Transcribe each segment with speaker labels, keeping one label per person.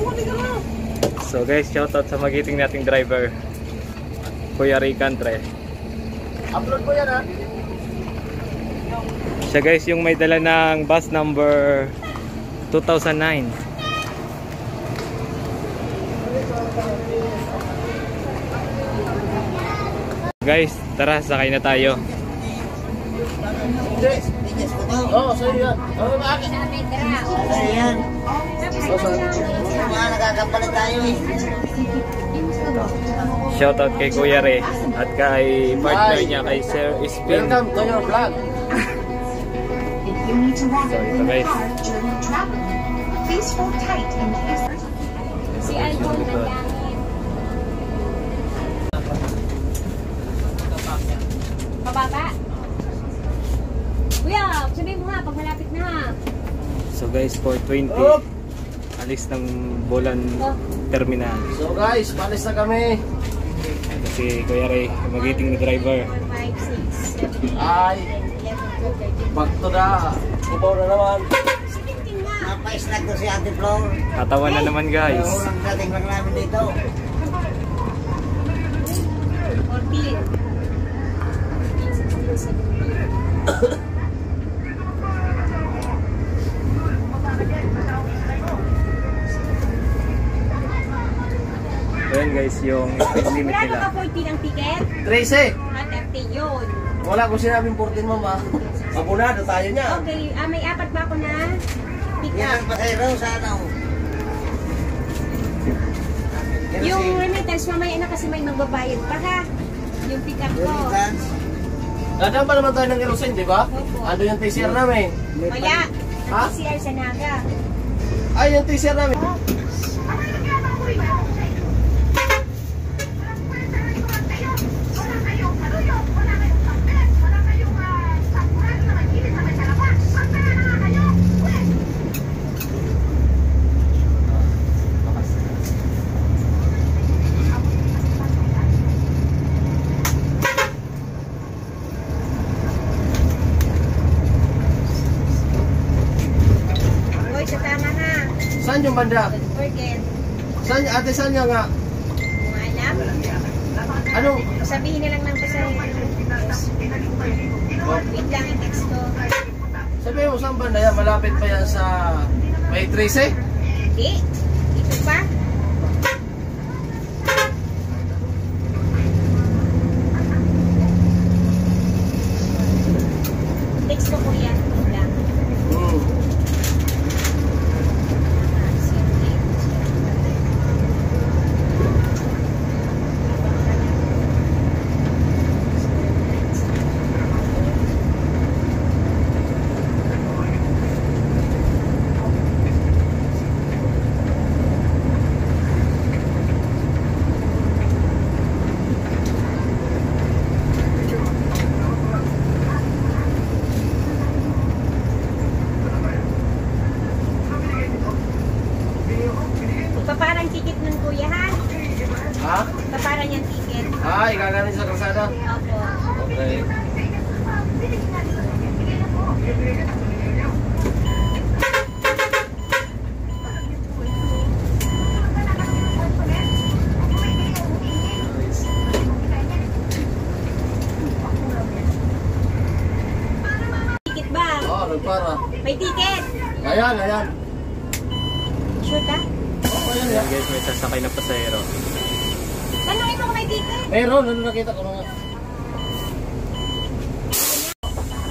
Speaker 1: So guys, so guys, shoutout sa magiting nating driver, Kuya Ray Cantre.
Speaker 2: Upload ko yan ha.
Speaker 1: Siya guys yung may dala ng bus number 2009. Guys, tara, sakay na tayo.
Speaker 2: Oo, sa'yo yan. Oo, bakit?
Speaker 3: Sa'yo yan. Mga nagkakapalit tayo eh.
Speaker 1: Shoutout kay Kuya Ray at kay partner niya kay Sir Spin.
Speaker 2: Welcome to your vlog.
Speaker 1: So ito guys,
Speaker 4: Si Alvon na gamit. Pababa. Kuya, sabihin mo ha, pag malapit na ha.
Speaker 1: so guys, 420 alis ng Bolan Terminal.
Speaker 2: So guys, palis na kami.
Speaker 1: Kasi Kuya Ray, yung magiting na driver.
Speaker 4: 5, 6, 7,
Speaker 2: Ay,
Speaker 4: 11, 12, 13.
Speaker 2: back to the Cubao na naman.
Speaker 3: Napaislag to si Ate Flor.
Speaker 1: Katawan na naman guys.
Speaker 3: Unang dating lang namin dito.
Speaker 4: 14.
Speaker 1: Ayan guys, yung speed limit
Speaker 4: Magkano
Speaker 1: nila.
Speaker 4: ka 14 ang ticket?
Speaker 2: 13.
Speaker 4: 30 yun.
Speaker 2: Wala ko sinabing 14 mama. Abunado tayo niya.
Speaker 4: Okay, may apat ba ako na pick
Speaker 3: Yan
Speaker 4: up?
Speaker 3: ang pasayro sa ano.
Speaker 4: Yung remittance mamaya na kasi may magbabayad pa ha. Yung pick up ko.
Speaker 3: Remittance.
Speaker 2: Dadaan pa naman tayo ng Erosin, di ba?
Speaker 4: Opo.
Speaker 2: Ando yung TCR namin.
Speaker 4: Kaya,
Speaker 2: Ha?
Speaker 4: ang PCR sa Naga.
Speaker 2: Ay, yung TCR namin.
Speaker 4: Hoy, sa tama ha.
Speaker 2: Saan yung banda?
Speaker 4: Don't forget.
Speaker 2: Saan, ate, saan yung nga?
Speaker 4: Kung alam,
Speaker 2: Anong?
Speaker 4: sabihin na lang ng pasahero. Wait lang yung text ko.
Speaker 2: Sabi mo, saan banda yan? Malapit pa yan sa may 13?
Speaker 4: Hindi. Ito pa. Text ko kuya. Wait lang. Paparang ticket ng kuya ha.
Speaker 2: Ha?
Speaker 4: Paparang yung ticket.
Speaker 2: Ah, ikagaling sa kalsada?
Speaker 4: Opo.
Speaker 2: Okay.
Speaker 4: Ticket ba?
Speaker 2: Oo, nagpara.
Speaker 4: May ticket.
Speaker 2: Ayan, ayan.
Speaker 4: Sure ka?
Speaker 2: Oo, ayan,
Speaker 1: Ayan
Speaker 2: ayan.
Speaker 1: guys, may sasakay na pasahero.
Speaker 4: Tanungin mo kung may ticket.
Speaker 2: Meron, ano nakita ko nga.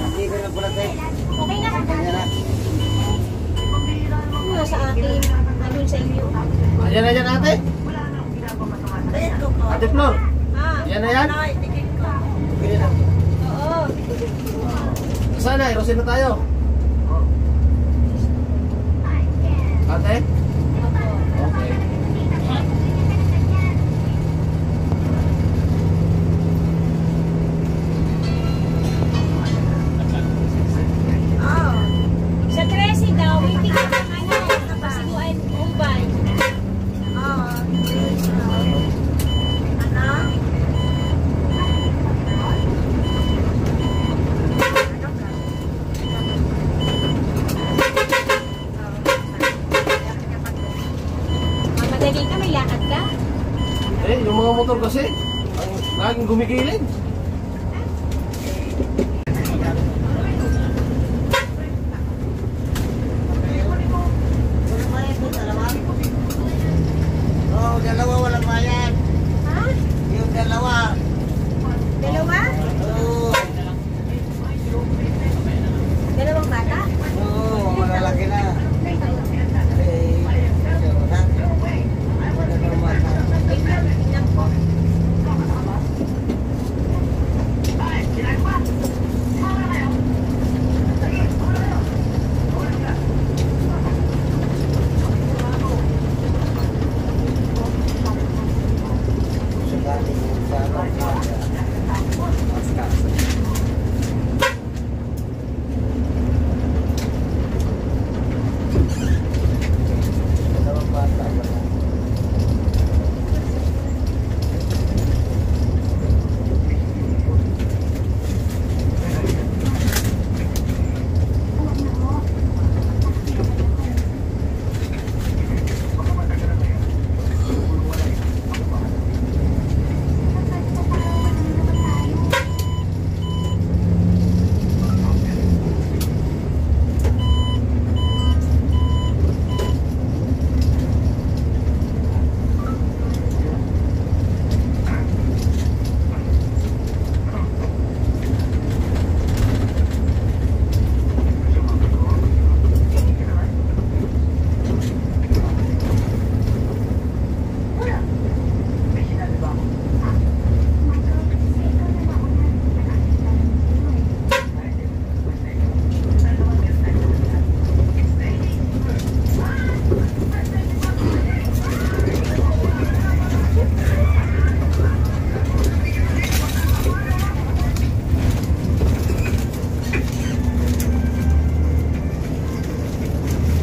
Speaker 3: Hindi ko na pala tayo.
Speaker 4: Okay na ka.
Speaker 3: Yan na.
Speaker 4: Ano sa akin? Ano sa inyo?
Speaker 2: Ayan, ayan, ate. Ate Flor.
Speaker 4: Ah.
Speaker 2: Yan na yan?
Speaker 4: Ticket ko.
Speaker 2: Bili na.
Speaker 4: Oo.
Speaker 2: Sana, Erosin na tayo. Ate? Okay.
Speaker 4: Naglalagay ka, may lakad ka.
Speaker 2: Eh, yung mga motor kasi, ang laging gumigilid.
Speaker 3: Oh, dalawa walang bayad.
Speaker 4: Ha?
Speaker 3: Yung dalawa.
Speaker 4: Dalawa?
Speaker 3: Oo.
Speaker 4: Dalawang bata?
Speaker 3: Oo, malalaki na. Eh, dalawang bata.
Speaker 4: Wait lang, tingnan ko.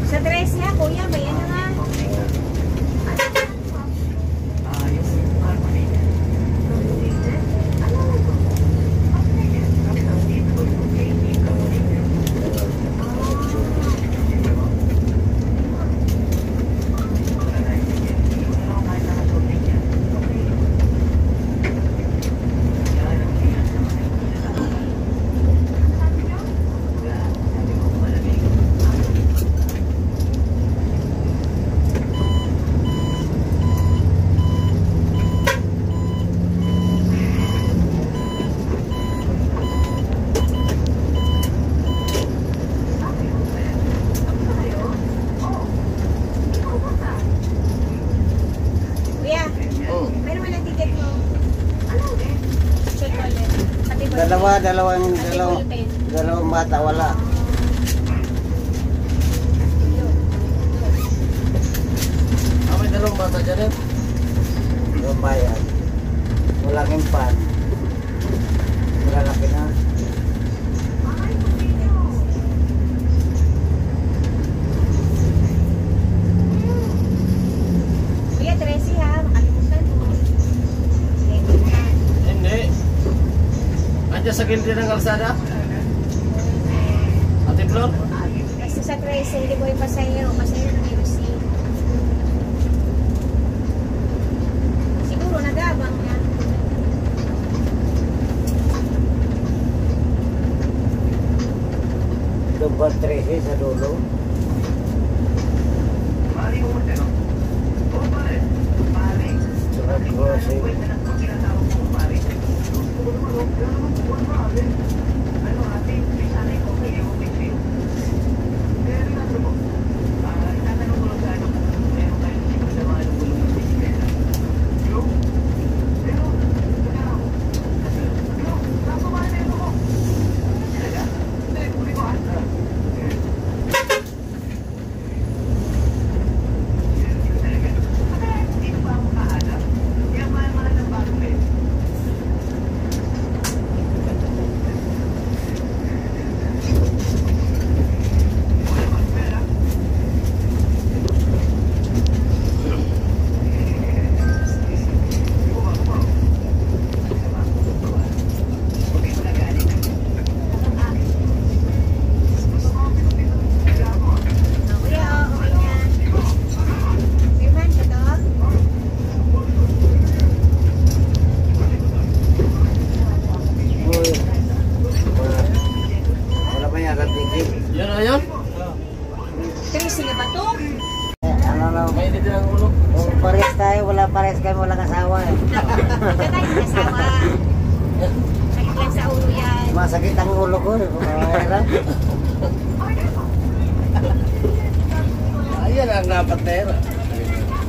Speaker 4: Sa 13 ha, kuya, may ano nga. Kuya,
Speaker 2: Oh.
Speaker 4: meron man ang ticket mo. Check ulit. Pati ballpen.
Speaker 3: Dalawang bata wala.
Speaker 2: May dalawang bata dyan eh.
Speaker 3: Yung bayad. Walang impan. Malalaki na.
Speaker 4: Kuya, 13 ha, makalimutan mo.
Speaker 2: Hindi. Andiyan sa gilid ng kalsada? Ate Flor?
Speaker 4: Kasi sa 13, hindi ko yung pasahero ng UC. Siguro nag-aabang niya.
Speaker 3: Number 13 sa dulo. Sunod crossing. Kung pares tayo, wala pares kami, walang asawa eh.
Speaker 4: Ikaw tayo kasawa. Sakit lang sa ulo yan.
Speaker 3: Masakit ang ulo ko. Mahirap.
Speaker 2: Ayan ang dapat pera.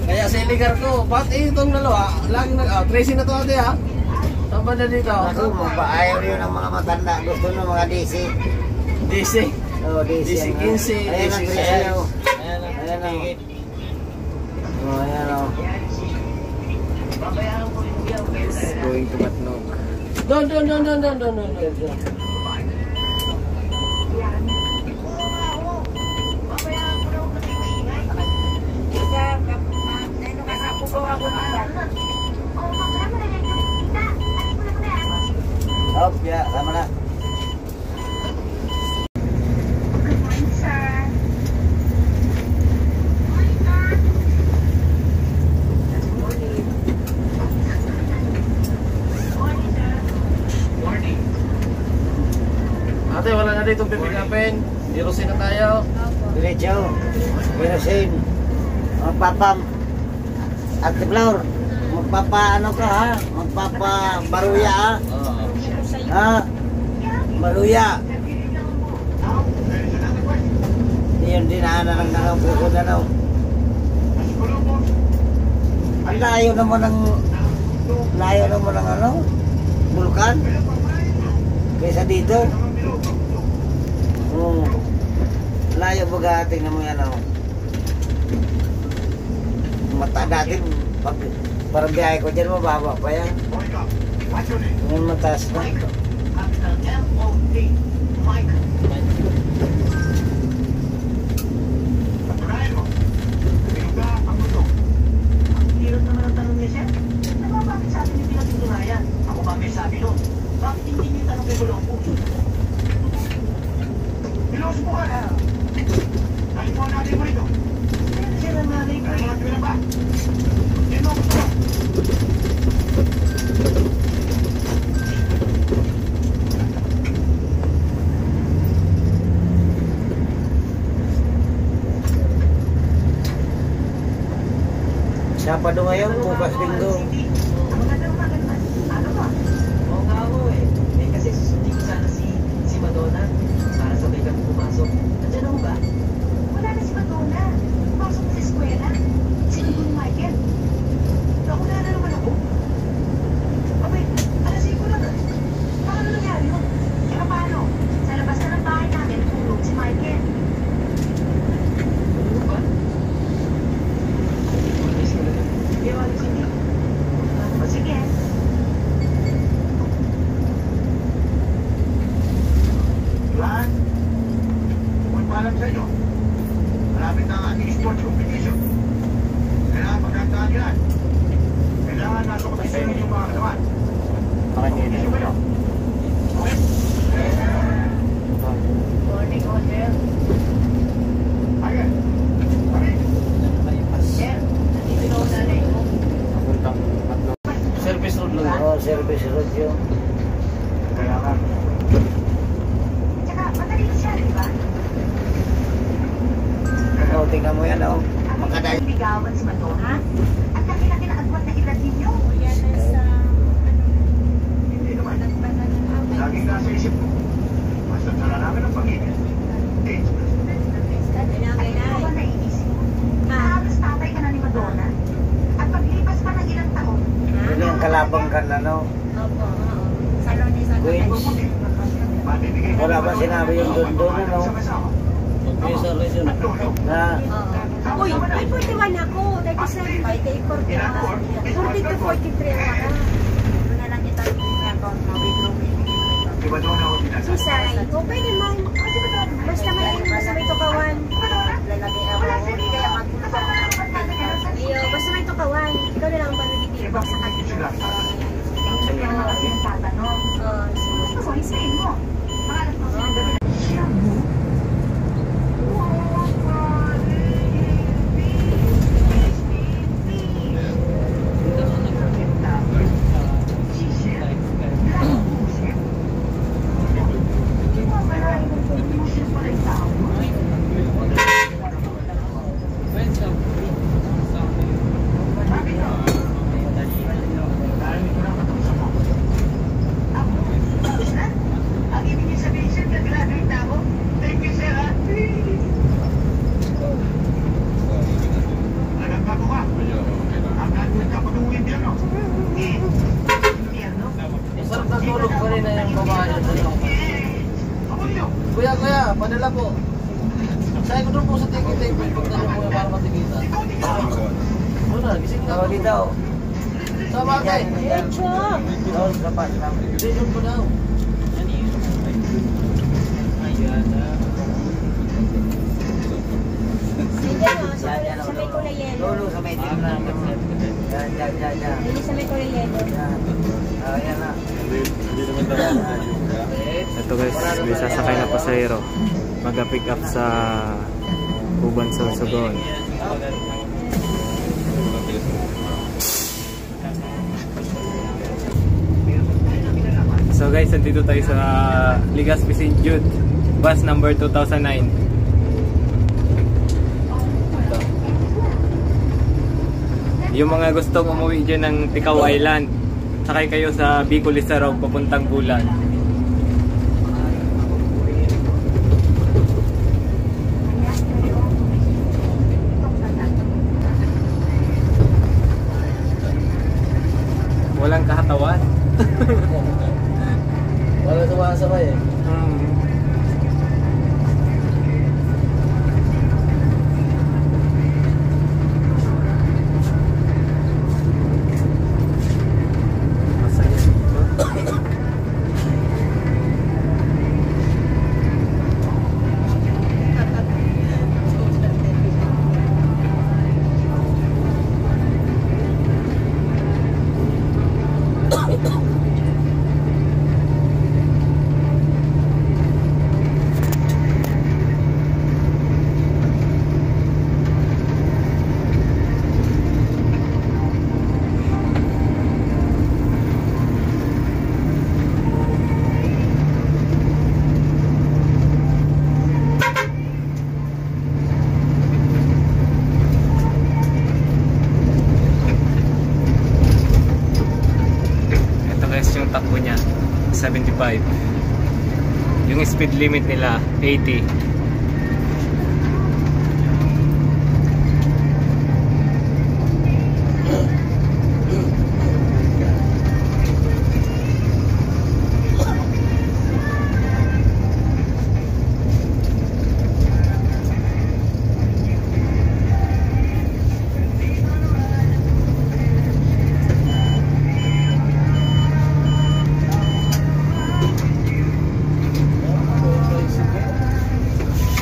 Speaker 2: Kaya siligar ko, ba't itong dalawa, lagi Tracy na to ate ha? Saan ba na dito?
Speaker 3: Ako, mapaayaw yun ang mga matanda. Gusto ng mga DC.
Speaker 2: DC.
Speaker 3: Oh, DC.
Speaker 2: DC 15,
Speaker 3: Ayan ang
Speaker 2: DC
Speaker 3: DC.
Speaker 2: ayan.
Speaker 3: Oh. Ayan ang. Oh, ayan oh.
Speaker 1: Going to Matnog.
Speaker 2: Doon.
Speaker 3: Hop, ya, sama na.
Speaker 2: Ate, wala na dito pipikapin. Dirosin na tayo.
Speaker 3: Diretso. Birusin. Magpapam. Ate Flower. Magpapa ano ka ha? Magpapa baruya ha? Ha? Baruya. Yun dinaanan ng nakapuso na no. Ang layo naman ng ano? Bulkan. Kaysa dito. Layo baga tingnan mo yan oh. Mata natin parang biyahe ko dyan mababa pa yan. Ngayon mataas na.
Speaker 5: Hirap naman ang tanong niya, Sir. Bakit sa atin yung pinatutunayan? Ako ba may sabi nun? Bakit hindi niyo tanong kay Bolongo? Piloso po ka na. Dahil po natin mo ito. Sir, ang nanay ko. Ay, mga tuwila ba? Yan mo gusto.
Speaker 3: Sabado ngayon, bukas linggo.
Speaker 5: Ano ba? Oo nga ako eh. Eh kasi susundin ko sana si Madonna para sabay kami pumasok. Nandiyan ako ba?
Speaker 6: Wala na si Madonna. Pasok na sa eskwela. Sino yung Michael?
Speaker 5: Nauna na naman ako.
Speaker 6: Abay, alas 5 na na. Paano nangyari yun? Kaya paano? Sa labas na ng bahay namin, tulog si Michael.
Speaker 5: Ano ba? Miss ko na lang. Hindi ako alis hindi.
Speaker 6: O sige.
Speaker 5: Lahat, pagpapalam sa inyo. Malapit na ang ating sports competition. Kailangan pagkantaan yan. Kailangan nasa kapitay yung mga katawan. Competition kayo. Okay?
Speaker 6: Morning, Hotel.
Speaker 5: Ayan. Kami.
Speaker 6: Sir, nandito na ako nanay mo.
Speaker 1: Papuntang Matnog.
Speaker 2: Service road lang.
Speaker 3: Oh, service road yun. Kaya ka.
Speaker 6: Tsaka, madali siya, di ba?
Speaker 3: Oh, tingnan mo yan oh.
Speaker 6: Ang
Speaker 3: Makadali.
Speaker 6: bigawan si Madonna. At laki-laki na agwat na edad ninyo.
Speaker 4: Yan na sa...
Speaker 5: Hindi naman. Laging nasa isip ko. Basta nalalaman ng pag-ibig.
Speaker 6: Ano ba naiisip mo? Halos tatay ka na ni Madonna. At paglipas pa ng ilang taon,
Speaker 3: Yun yung kalabang ka na no.
Speaker 4: Opo, oo. Salon ni Salon.
Speaker 3: Wait.
Speaker 5: Mamimigay
Speaker 3: Wala ba sinabi yung doon ano? Na
Speaker 4: Uy, ay 41 ako. 37, 41. 40 to 43 ako na. Una lang kita account mo.
Speaker 5: Diba doon ako pinasa?
Speaker 4: Sisay. O, pwede man. Basta may tukawan. Lalagay ako. Hindi kaya Iyo, basta may tukawan. Ikaw na lang ba nagtitibok sa kanila?
Speaker 6: kaya nga kasi nagtatanong. Gusto ko, isayin mo. Mga alas mo siya.
Speaker 2: Kuya, padala po. Saya ko doon po sa ticket eh. Pagdala po yung para matikita. Muna, gising na.
Speaker 3: Tawag dito.
Speaker 2: Sa bagay.
Speaker 3: Doon, kapat lang.
Speaker 2: Station po daw.
Speaker 4: Sa may kulay yellow.
Speaker 3: Lolo sa may tingnan. Yan.
Speaker 4: Hindi sa may kulay yellow.
Speaker 3: Yan na.
Speaker 1: Ito guys, may sasakay na pasahero. Mag-pick up sa Uban Sorsogon. So guys, nandito tayo sa Legazpi St. Jude, bus number 2009. Yung mga gustong umuwi dyan ng Ticao Island, sakay kayo sa Bicol Isarog papuntang Bulan. Walang kahatawan.
Speaker 2: Wala tumakasabay eh.
Speaker 1: Masaya dito. Ito guys yung takbo niya, 75. Yung speed limit nila, 80.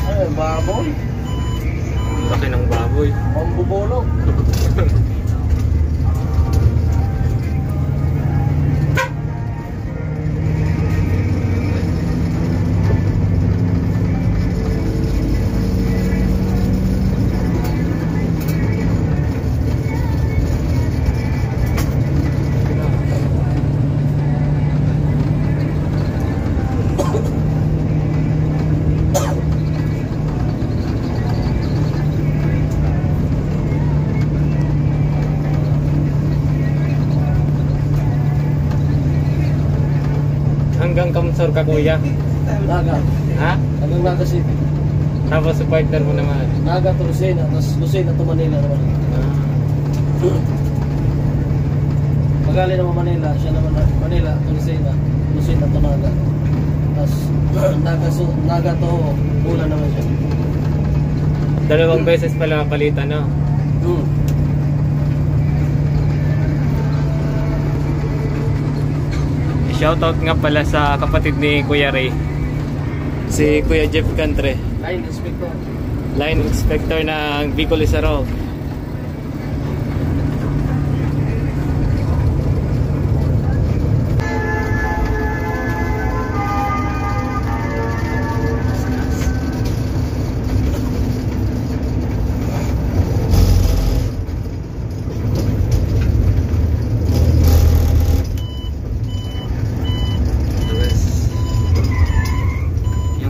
Speaker 2: Ay, baboy.
Speaker 1: Ang laki ng baboy.
Speaker 2: Pambubulog.
Speaker 1: Hanggang Kamsor ka kuya.
Speaker 2: Naga.
Speaker 1: Ha?
Speaker 2: Hanggang Naga City.
Speaker 1: Tapos sa partner mo naman.
Speaker 2: Naga to Lucena. Tapos Lucena to Manila naman. Magaling naman Manila. Siya naman Manila to Lucena. Lucena to Naga. Tapos Naga to Bulan naman siya.
Speaker 1: Dalawang beses pala palitan, no? Shoutout nga pala sa kapatid ni Kuya Ray, si Kuya Jeff Cantre,
Speaker 2: Line Inspector.
Speaker 1: Line Inspector ng Bicol Isarog.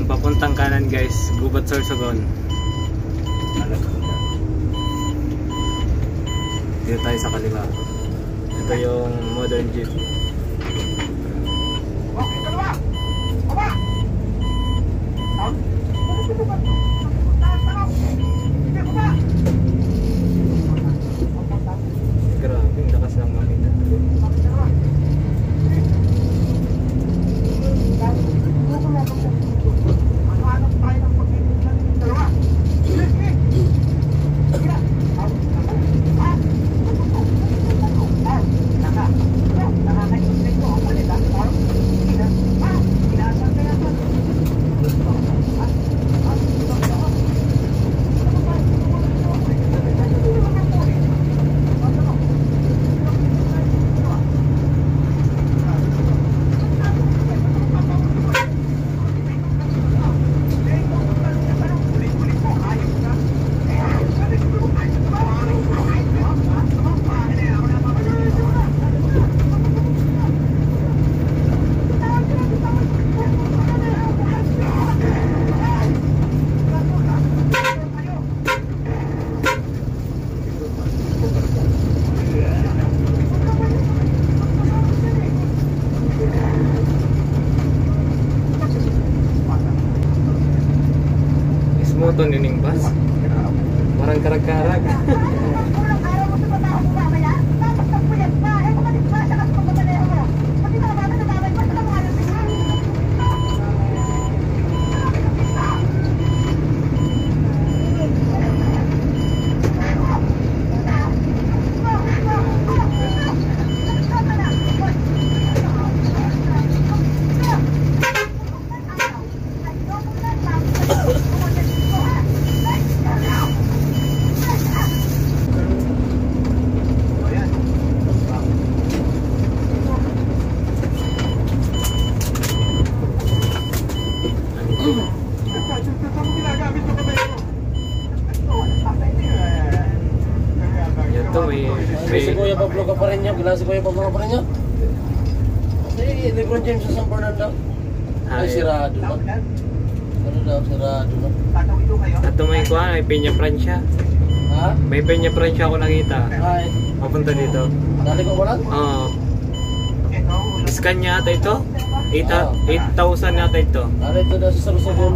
Speaker 1: Papuntang kanan guys, Gubat Sorsogon. Dito tayo sa kaliwa. Ito yung modern jeep. Grabe, ang lakas ng makina. to nining bus. Parang karag-karag. Yan to,
Speaker 2: Si Kuya Pablo ka pa rin niya. Kilala si Kuya Pablo ka pa rin niya. Kasi Lebron James sa San Fernando. Ay, sirado na. Ano daw, sirado na.
Speaker 1: At may kuha, may Peña Francia.
Speaker 2: Ha?
Speaker 1: May Peña Francia ako nakita.
Speaker 2: Ay,
Speaker 1: Papunta dito.
Speaker 2: dali ko wala?
Speaker 1: Oo. Scan niya ata ito? 8,000 yata ito.
Speaker 2: Dali ito na sa Salusogon.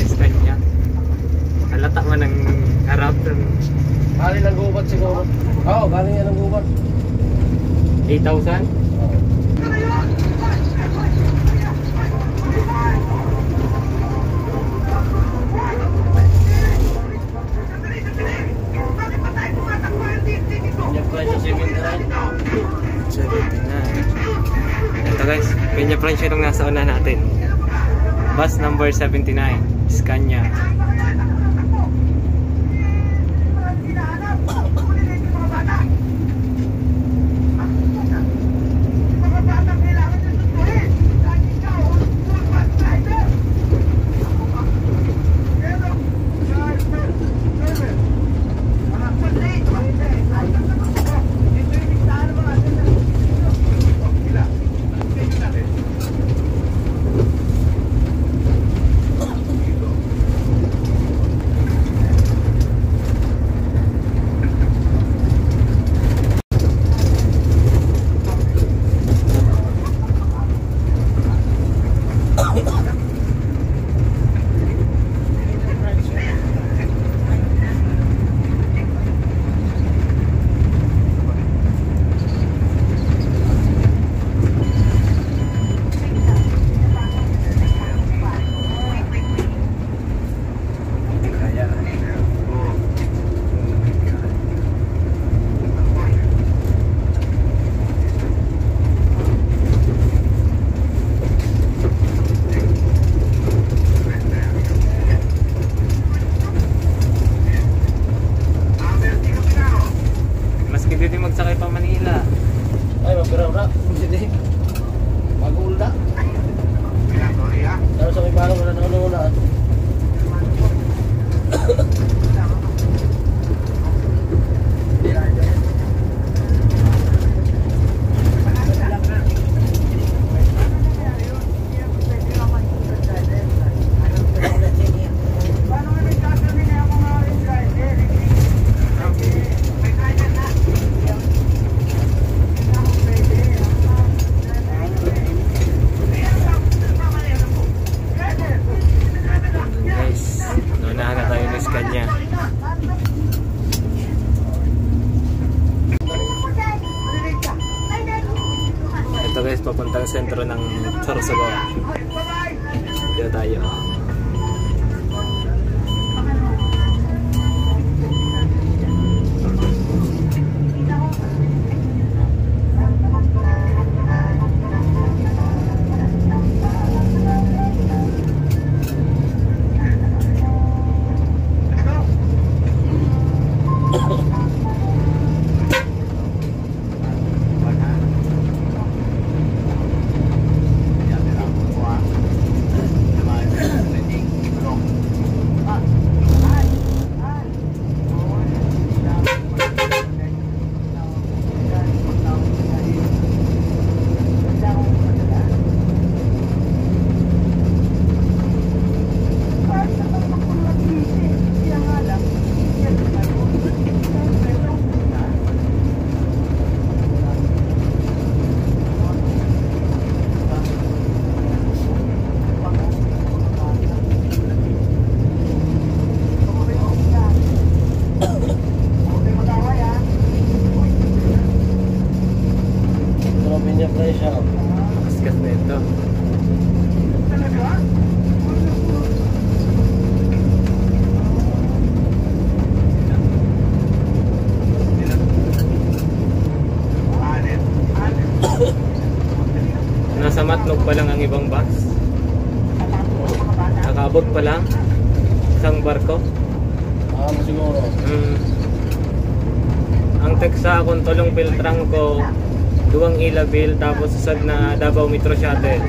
Speaker 1: Scan niya. Halata man ang harap.
Speaker 2: Galing ng gubat siguro. Oo, galing yan ng gubat.
Speaker 1: 8,000?
Speaker 2: Yung price sa 79.
Speaker 1: 79. Ito guys, Peña Francia itong nasa una natin. Bus number 79, Scania. Magsakay pa Manila.
Speaker 2: Ay, mapira-ura. Hindi. Mag-uula. Tapos sa may parang wala na ulaan.
Speaker 1: Ito guys, papuntang sentro ng Sorsogon. Dito tayo. kaskas na ito. Nasa Matnog pa lang ang ibang bus. Nakaabot pa lang isang barko.
Speaker 2: Siguro.
Speaker 1: Ang text sa akong tulong piltrang ko duwang ilabil tapos susad na Davao Metro Shuttle.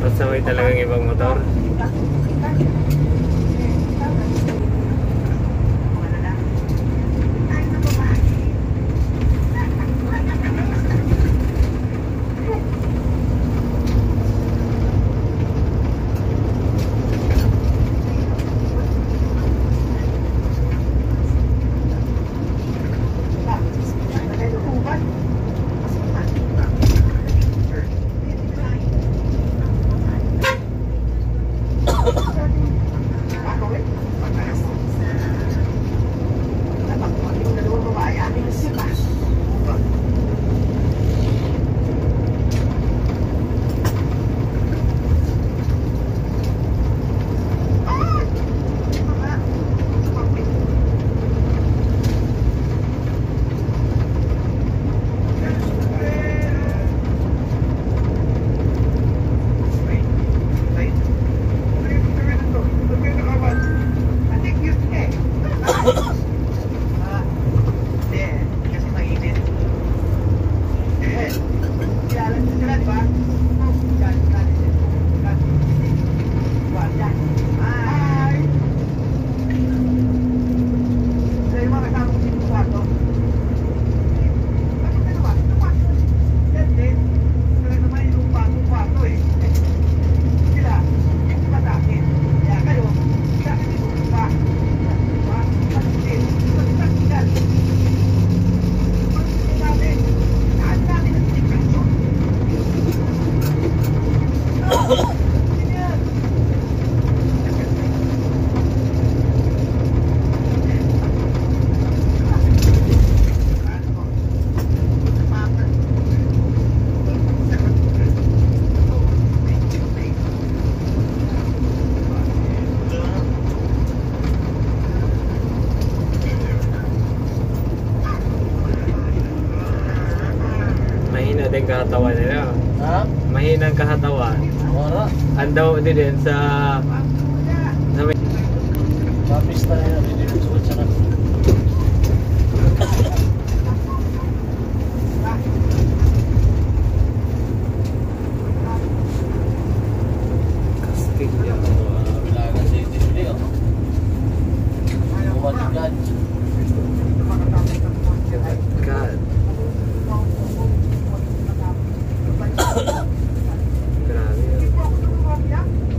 Speaker 1: Pasaway talagang ibang motor. Mahina din kahatawan nila.
Speaker 2: Ha?
Speaker 1: Mahina ang kahatawan.
Speaker 2: Wala.
Speaker 1: Andaw din sa may
Speaker 2: Kapis na yan. Hindi ko sulat sa natin.
Speaker 1: Castilla.
Speaker 2: Bilagan sa Italy. Umatigad.
Speaker 1: God. Grabe.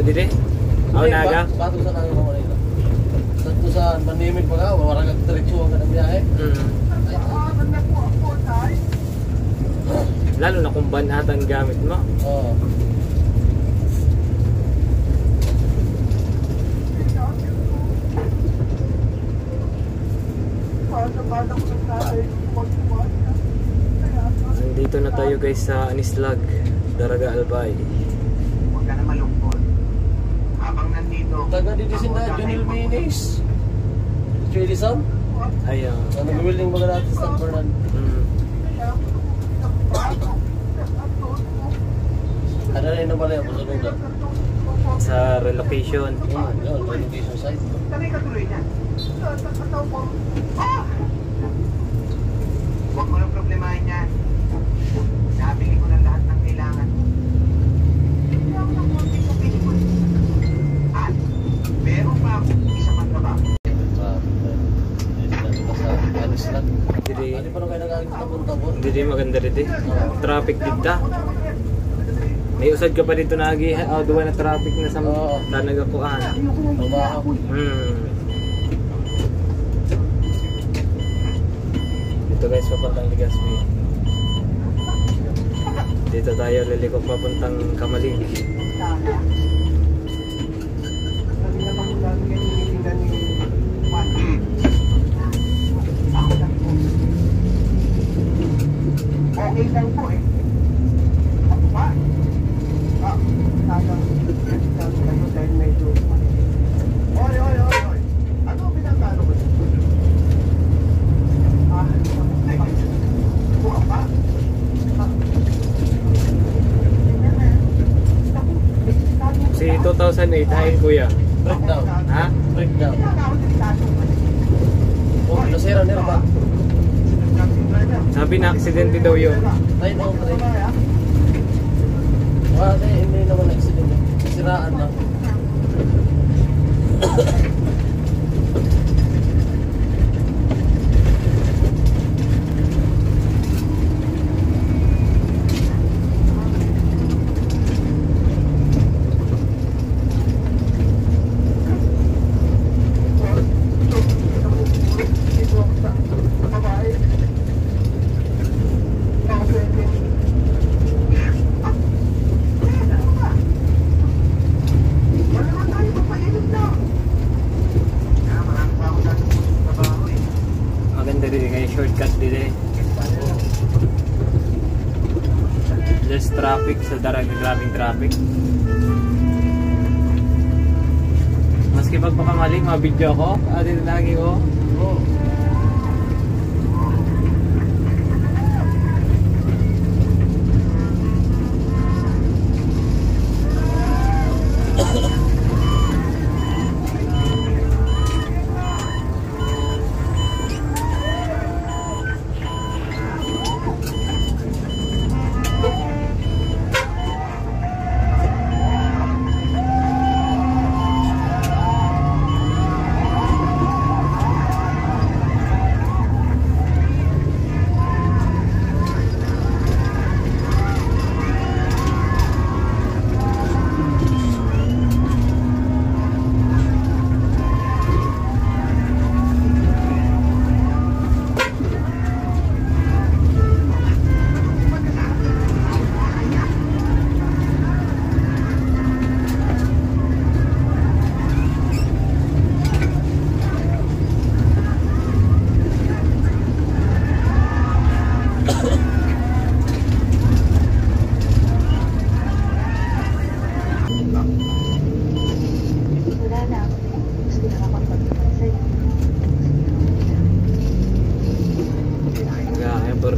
Speaker 1: Dire? Oh, naga?
Speaker 2: Bato sa Naga pa Manila. Sa Manimig pa ka, wala kang direksyon ka ng biyahe.
Speaker 1: Lalo na kung banatan gamit mo.
Speaker 2: Oo.
Speaker 1: Nandito na tayo guys sa Anislag, Daraga Albay.
Speaker 5: Huwag ka na malungkot. Habang nandito,
Speaker 2: Taga dito sila, Junil Minis. Chili Sam.
Speaker 1: Ayun.
Speaker 2: Nag-building mga natin sa San Fernando. Ano na yun naman yan? Masunod.
Speaker 1: Sa relocation.
Speaker 2: Yun, relocation site.
Speaker 5: kami katuloy niya. Huwag mo lang problemahin yan. Nabili ko ng lahat ng kailangan. At meron pa ako isa pang trabaho.
Speaker 2: Hindi pa nung kayo nag-agit na
Speaker 1: Hindi maganda rin eh. Traffic dito. May usad ka pa dito na agi. Duwa na traffic na sa nagakuan.
Speaker 2: trabaho.
Speaker 1: Dito guys, papuntang Legazpi. Dito tayo liliko papuntang Kamalig.
Speaker 5: Okay lang po eh. Ako pa? Talagang kayo dahil medyo oy. Ano ang pinagkano ko? Buka pa?
Speaker 1: Si 2008, ay kuya.
Speaker 2: Breakdown.
Speaker 1: Ha?
Speaker 2: Breakdown. Oh, nasira nila ba?
Speaker 1: Sabi na aksidente daw yun.
Speaker 2: 903. Wala, hindi naman accident. Siraan lang.
Speaker 1: Maganda rin kayo shortcut din eh. Less traffic sa Daraga, grabing traffic. Maski pagpakamaling, mabidyo ako. Dito lagi ko.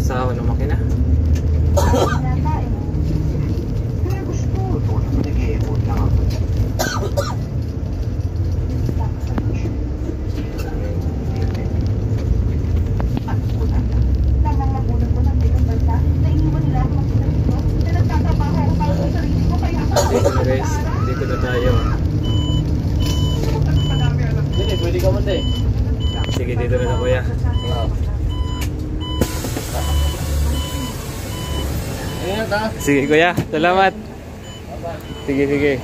Speaker 1: Sa ano makina?
Speaker 5: Kaya gusto ito na nag-i-effort lang ako. At ko na.
Speaker 6: Lamang magulang ko ng ibang bansa na iniwan nila ako makita dito na nagtatrabaho ako para sa sarili ko kaya ako
Speaker 1: Dito na guys, dito na tayo.
Speaker 2: Hindi, pwede ka man din.
Speaker 1: Sige, dito na kuya.
Speaker 2: Ingat ha.
Speaker 1: Sige kuya, salamat. Sige.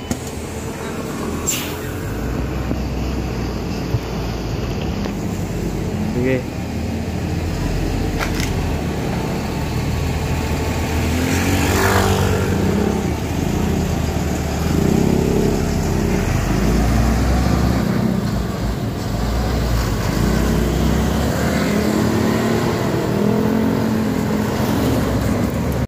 Speaker 1: Sige.